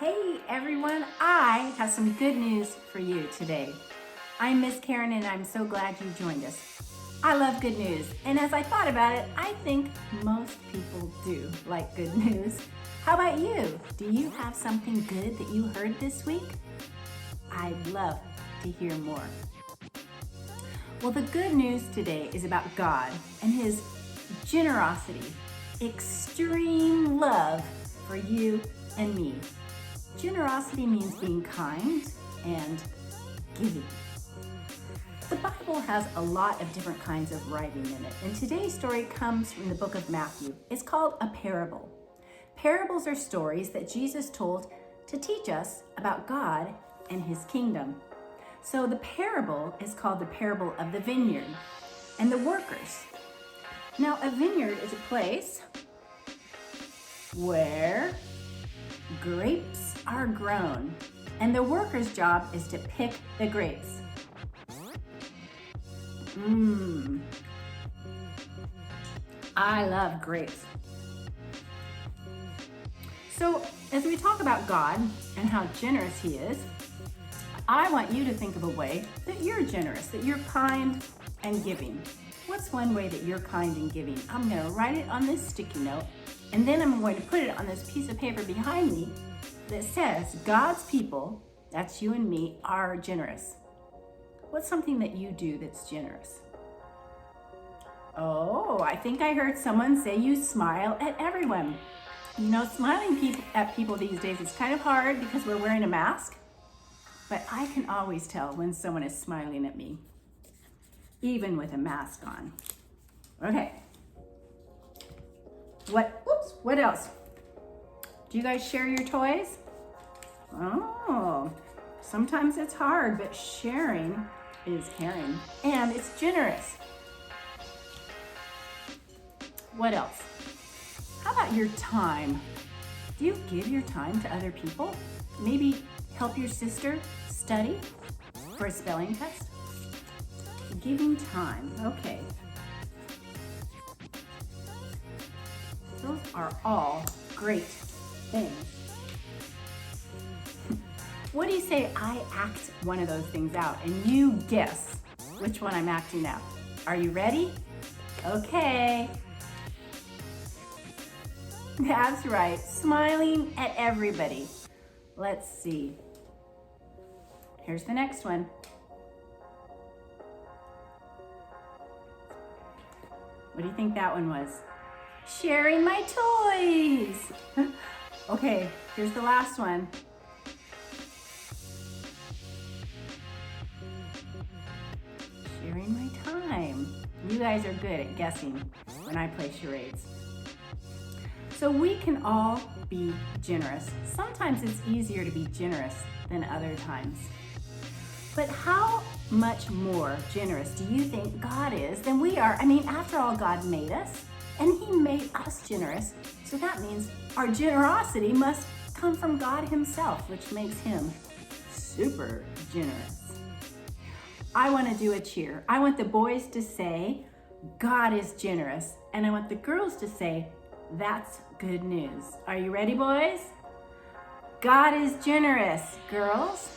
Hey everyone, I have some good news for you today. I'm Miss Karen and I'm so glad you joined us. I love good news, and as I thought about it, I think most people do like good news. How about you? Do you have something good that you heard this week? I'd love to hear more. Well, the good news today is about God and His generosity, extreme love for you and me. Generosity means being kind and giving. The Bible has a lot of different kinds of writing in it, and today's story comes from the book of Matthew. It's called a parable. Parables are stories that Jesus told to teach us about God and His kingdom. So the parable is called the parable of the vineyard and the workers. Now, a vineyard is a place where grapes are grown, and the worker's job is to pick the grapes. I love grapes. So, as we talk about God and how generous He is, I want you to think of a way that you're generous, that you're kind and giving. What's one way that you're kind and giving? I'm going to write it on this sticky note, and then I'm going to put it on this piece of paper behind me that says, God's people, that's you and me, are generous. What's something that you do that's generous? Oh, I think I heard someone say you smile at everyone. You know, smiling at people these days is kind of hard because we're wearing a mask, but I can always tell when someone is smiling at me, even with a mask on. Okay. What else? Do you guys share your toys? Oh, sometimes it's hard, but sharing is caring, and it's generous. What else? How about your time? Do you give your time to other people? Maybe help your sister study for a spelling test? Giving time, okay. Those are all great things. What do you say I act one of those things out and you guess which one I'm acting out? Are you ready? Okay. That's right, smiling at everybody. Let's see. Here's the next one. What do you think that one was? Sharing my toys. Okay, here's the last one. Sharing my time. You guys are good at guessing when I play charades. So we can all be generous. Sometimes it's easier to be generous than other times. But how much more generous do you think God is than we are? I mean, after all, God made us and He made us generous. So that means our generosity must come from God Himself, which makes Him super generous. I want to do a cheer. I want the boys to say, God is generous. And I want the girls to say, that's good news. Are you ready, boys? God is generous. Girls,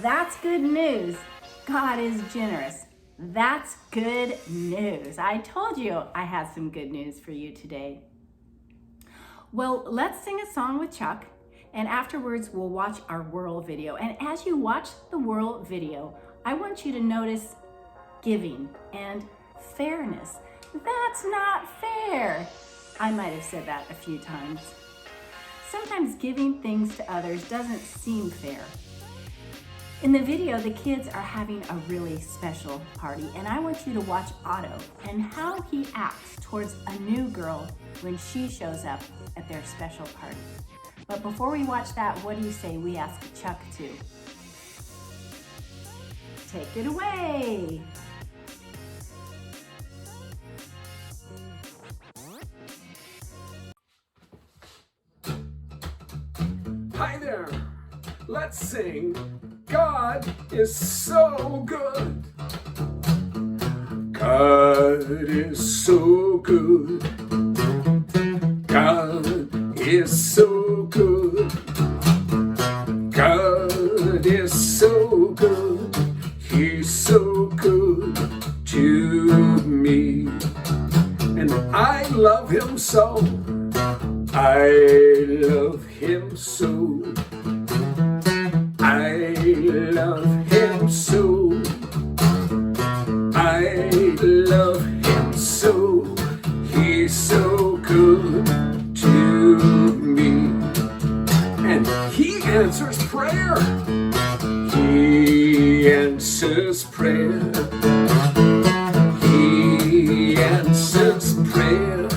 that's good news. God is generous. That's good news. I told you I had some good news for you today. Well, let's sing a song with Chuck, and afterwards we'll watch our world video. And as you watch the world video, I want you to notice giving and fairness. That's not fair. I might have said that a few times. Sometimes giving things to others doesn't seem fair. In the video, the kids are having a really special party, and I want you to watch Otto and how he acts towards a new girl when she shows up at their special party. But before we watch that, what do you say we ask Chuck to? Take it away. Hi there, let's sing God is so good. God is so good. God is so good. so good to me. And I love him so. I love him so. I love him so. I love him so. He's so good to me. And he answers prayer. He answers prayer. He answers prayer.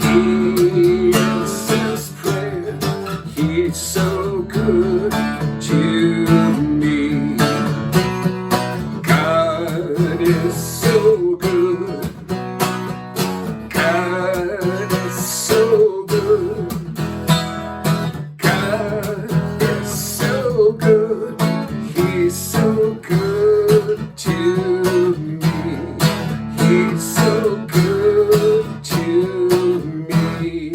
He answers prayer. He's so good to me. God is so good. God is so good. God is so good. He's so good to me. He's so good to me.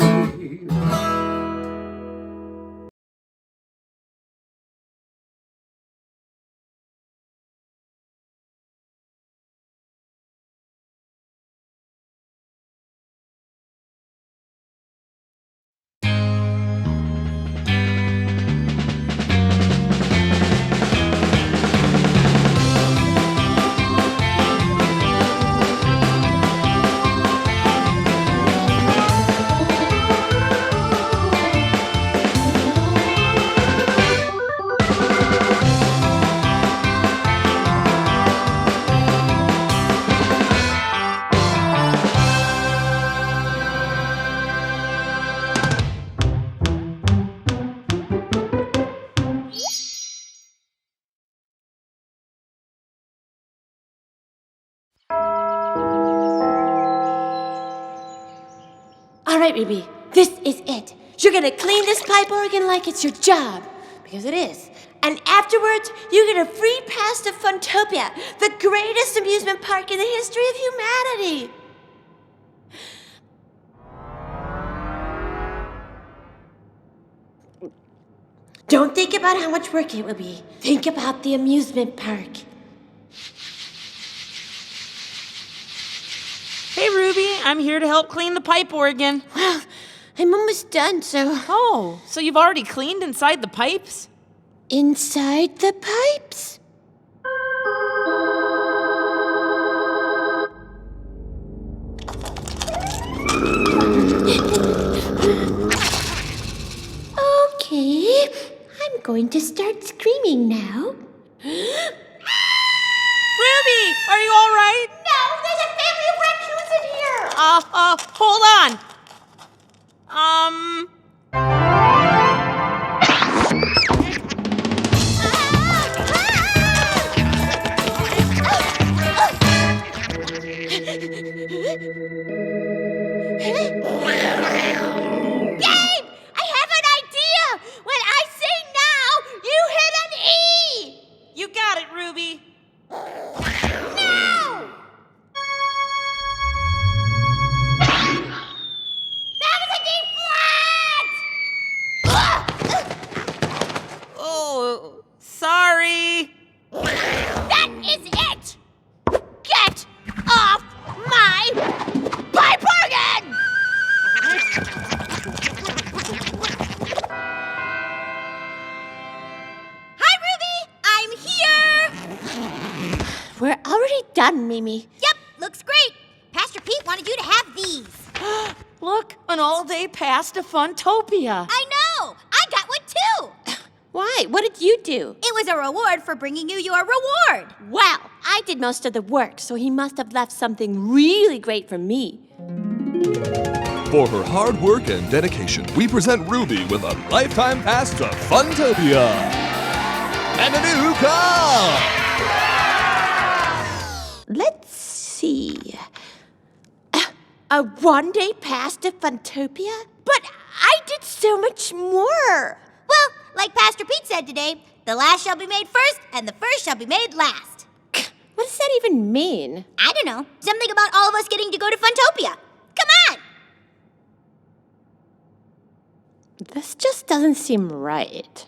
All right, Ruby, this is it. You're gonna clean this pipe organ like it's your job, because it is. And afterwards, you get a free pass to Funtopia, the greatest amusement park in the history of humanity. Don't think about how much work it will be. Think about the amusement park. Hey, Ruby, I'm here to help clean the pipe organ. Well, I'm almost done, so... Oh, so you've already cleaned inside the pipes? Inside the pipes? Okay, I'm going to start screaming now. Ruby, are you all right? No, there's a family of raccoons in here! Hold on. Gabe! I have an idea! When I say now, you hit an E! You got it, Ruby. Now! That was a D flat! Oh, sorry. That is it! Get off my pipe organ! Hi, Ruby! I'm here! We're already done, Mimi. Yep, looks great. Pastor Pete wanted you to have these. Look, an all-day pass to Funtopia. I know! I got one too! Why? What did you do? It was a reward for bringing you your reward. Well, I did most of the work, so he must have left something really great for me. For her hard work and dedication, we present Ruby with a lifetime pass to Funtopia. And a new car! Let's see. A one-day pass to Funtopia? But I did so much more. Well, like Pastor Pete said today, the last shall be made first, and the first shall be made last. What does that even mean? I don't know. Something about all of us getting to go to Funtopia. Come on! This just doesn't seem right.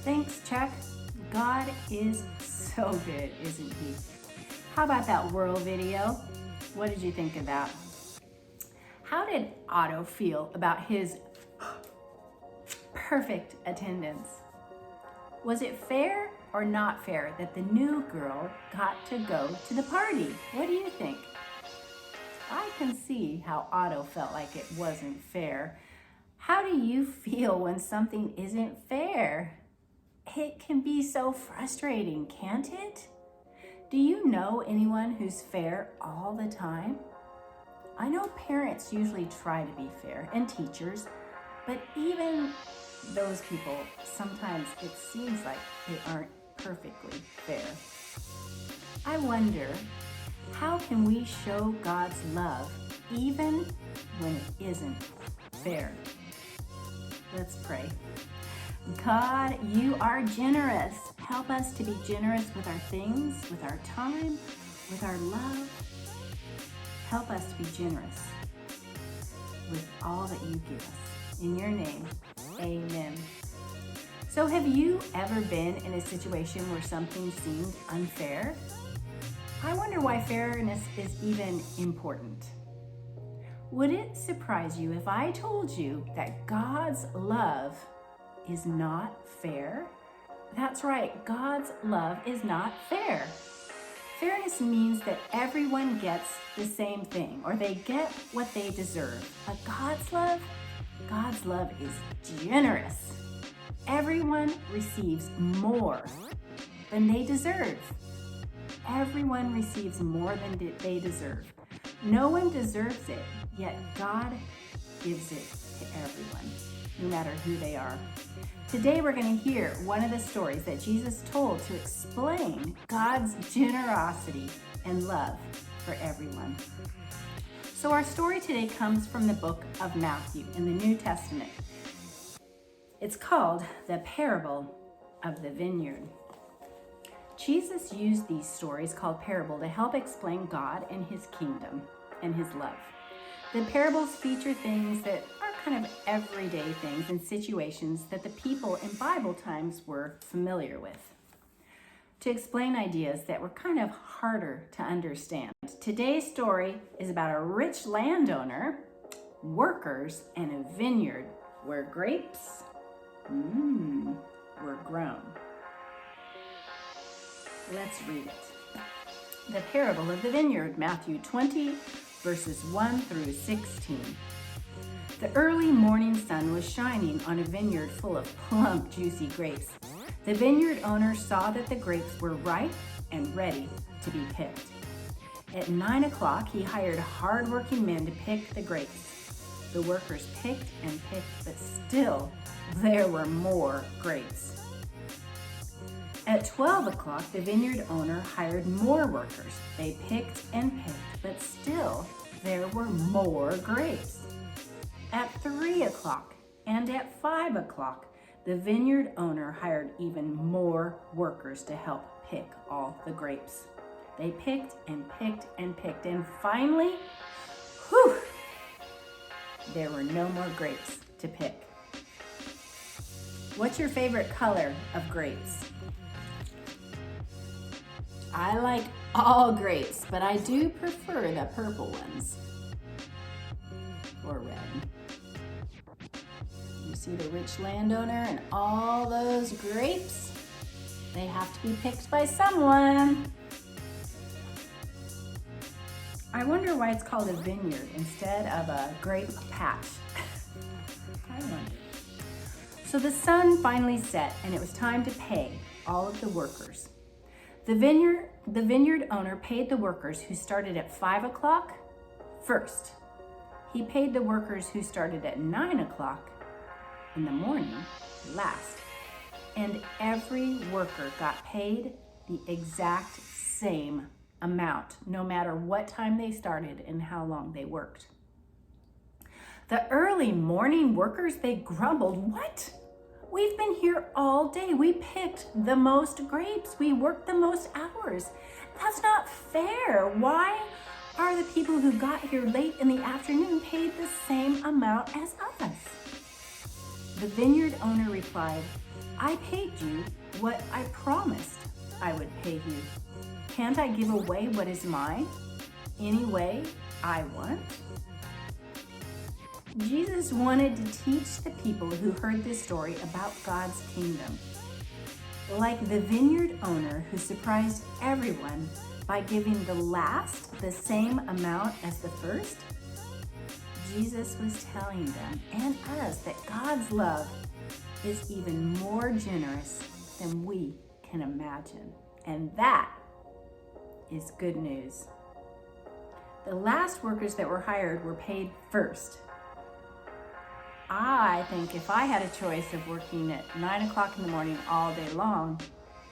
Thanks, Chuck. God is so good, isn't he? How about that whirl video? What did you think of that? How did Otto feel about his perfect attendance? Was it fair or not fair that the new girl got to go to the party? What do you think? I can see how Otto felt like it wasn't fair. How do you feel when something isn't fair? It can be so frustrating, can't it? Do you know anyone who's fair all the time? I know parents usually try to be fair, and teachers, but even those people, sometimes it seems like they aren't perfectly fair. I wonder, how can we show God's love even when it isn't fair? Let's pray. God, you are generous. Help us to be generous with our things, with our time, with our love. Help us to be generous with all that you give us. In your name, amen. So have you ever been in a situation where something seemed unfair? I wonder why fairness is even important. Would it surprise you if I told you that God's love is not fair? That's right, God's love is not fair. Fairness means that everyone gets the same thing, or they get what they deserve. But God's love is generous. Everyone receives more than they deserve. Everyone receives more than they deserve. No one deserves it, yet God gives it to everyone, no matter who they are. Today we're going to hear one of the stories that Jesus told to explain God's generosity and love for everyone. So our story today comes from the book of Matthew in the New Testament. It's called the Parable of the Vineyard. Jesus used these stories called parable to help explain God and his kingdom and his love. The parables feature things that are kind of everyday things and situations that the people in Bible times were familiar with, to explain ideas that were kind of harder to understand. Today's story is about a rich landowner, workers, and a vineyard where grapes were grown. Let's read it. The Parable of the Vineyard, Matthew 20, verses 1 through 16. The early morning sun was shining on a vineyard full of plump, juicy grapes. The vineyard owner saw that the grapes were ripe and ready to be picked. At 9 o'clock, he hired hard-working men to pick the grapes. The workers picked and picked, but still there were more grapes. At 12 o'clock, the vineyard owner hired more workers. They picked and picked, but still there were more grapes. At 3 o'clock and at 5 o'clock, the vineyard owner hired even more workers to help pick all the grapes. They picked and picked and picked, and finally, there were no more grapes to pick. What's your favorite color of grapes? I like all grapes, but I do prefer the purple ones, or red. You see the rich landowner and all those grapes? They have to be picked by someone. I wonder why it's called a vineyard instead of a grape patch. I wonder. So the sun finally set, and it was time to pay all of the workers. The vineyard owner paid the workers who started at 5 o'clock first. He paid the workers who started at 9 o'clock in the morning last. And every worker got paid the exact same amount, no matter what time they started and how long they worked. The early morning workers, they grumbled, What We've been here all day. We picked the most grapes. We worked the most hours. That's not fair. Why are the people who got here late in the afternoon paid the same amount as us? The vineyard owner replied, I paid you what I promised I would pay you. Can't I give away what is mine any way I want? Jesus wanted to teach the people who heard this story about God's kingdom. Like the vineyard owner who surprised everyone by giving the last the same amount as the first, Jesus was telling them and us that God's love is even more generous than we can imagine. And that is good news. The last workers that were hired were paid first. I think if I had a choice of working at 9 o'clock in the morning all day long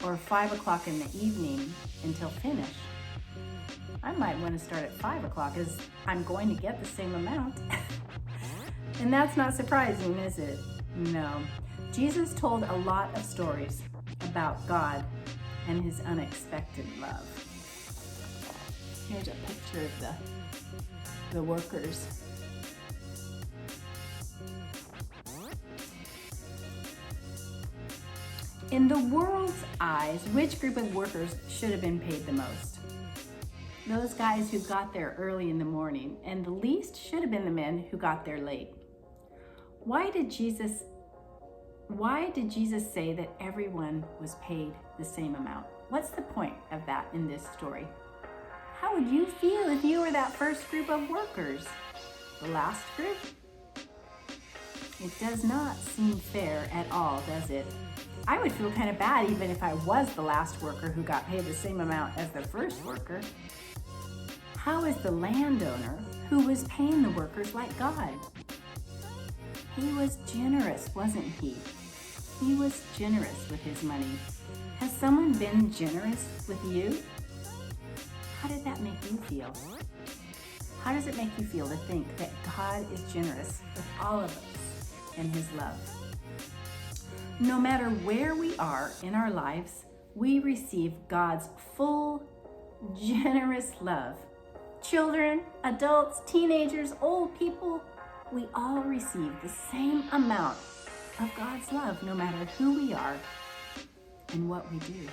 or 5 o'clock in the evening until finish, I might want to start at 5 o'clock as I'm going to get the same amount. And that's not surprising, is it? No. Jesus told a lot of stories about God and his unexpected love. Here's a picture of the workers. In the world's eyes, which group of workers should have been paid the most? Those guys who got there early in the morning, and the least should have been the men who got there late. Why did Jesus say that everyone was paid the same amount? What's the point of that in this story? How would you feel if you were that first group of workers? The last group? It does not seem fair at all, does it? I would feel kind of bad even if I was the last worker who got paid the same amount as the first worker. How is the landowner who was paying the workers like God? He was generous, wasn't he? He was generous with his money. Has someone been generous with you? How did that make you feel? How does it make you feel to think that God is generous with all of us in his love? No matter where we are in our lives, we receive God's full, generous love. Children, adults, teenagers, old people, we all receive the same amount of God's love, no matter who we are and what we do.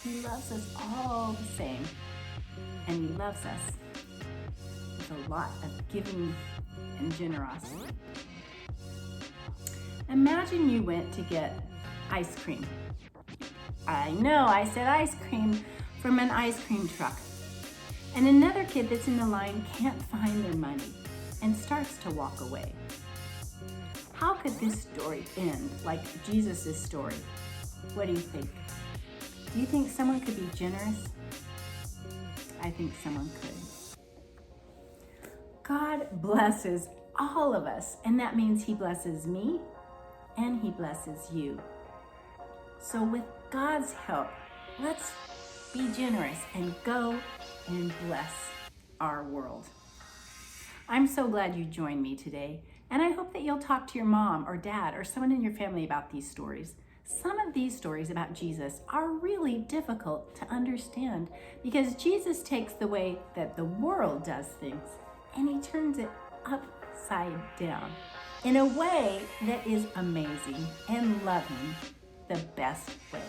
He loves us all the same, and he loves us with a lot of giving and generosity. Imagine you went to get ice cream. I know, I said ice cream, from an ice cream truck. And another kid that's in the line can't find their money and starts to walk away. How could this story end like Jesus' story? What do you think? Do you think someone could be generous? I think someone could. God blesses all of us, and that means he blesses me and he blesses you. So with God's help, let's be generous and go and bless our world. I'm so glad you joined me today, and I hope that you'll talk to your mom or dad or someone in your family about these stories. Some of these stories about Jesus are really difficult to understand because Jesus takes the way that the world does things and he turns it upside down in a way that is amazing and loving, the best way.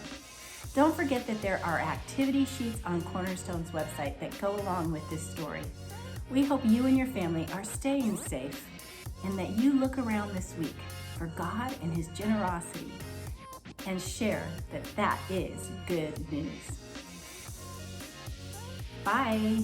Don't forget that there are activity sheets on Cornerstone's website that go along with this story. We hope you and your family are staying safe and that you look around this week for God and his generosity and share that that is good news. Bye.